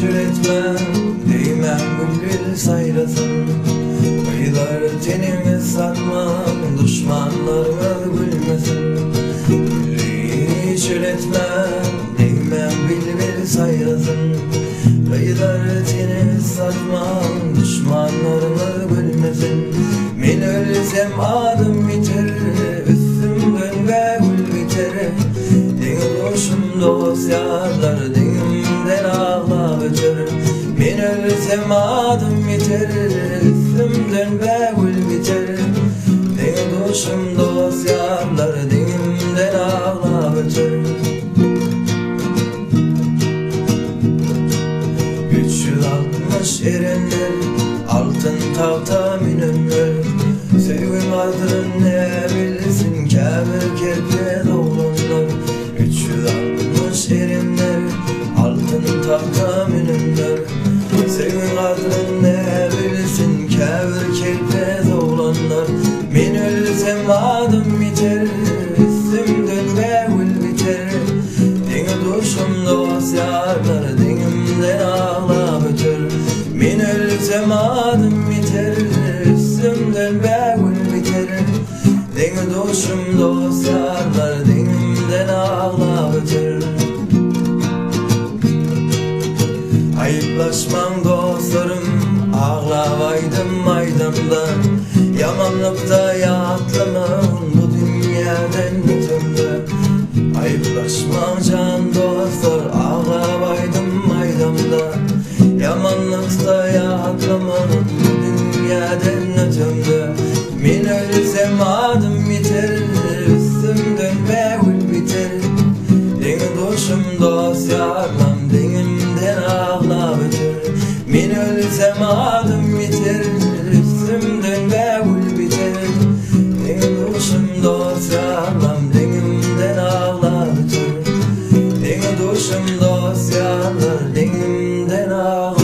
çürütmem, değmem bülbül sayrasın. Kıyılar tenimi satmam, düşmanlarımız gülmesin. Gülü çürütmem, değmem bülbül sayrasın. Kıyılar tenimi satmam, düşmanlarımız gülmesin. Men ölsem adım biter, üstümden ve gül biter. Deniz hoşum dosyarlar, denimden ağla öter. Men ölsem adım biter, üstümden ve gül biter. Deniz hoşum dosyarlar, denimden ağla öter. 360 erenler, altın tavta minönler. Sevgim adını ne bilsin, kâbir kerpe doğrunlar. 360 erenler, altın tavta minönler. Sevgim adını ne bilsin, kâbir kerpe doğrunlar. Men ölsem adım biter, üstümden ve gül biter. Deniz hoşum dosyarlar, denimden ağla öter. Men ölsem adım biter, üstümden ve gül biter. Deniz hoşum dosyarlar, denimden ağla öter. Ayıplaşmam dostlarım, ağlavaydım maydanda. Yamanlıkta yatlamam, bu dünyadan ötümde. Ayıplaşmam can dostlar, ağlavaydım maydanda. Yamanlıkta yatlamam, bu dünyadan ötümde. Men ölsem adım biter, üstümden ve gül biter. Deniz hoşum dosyarlam, denimden ağla öter. Men ölsem adım biter, üstümden ve gül biter. Deniz hoşum dosyarlam, denimden ağla öter. Deniz hoşum dosyarlar, denimden ağla.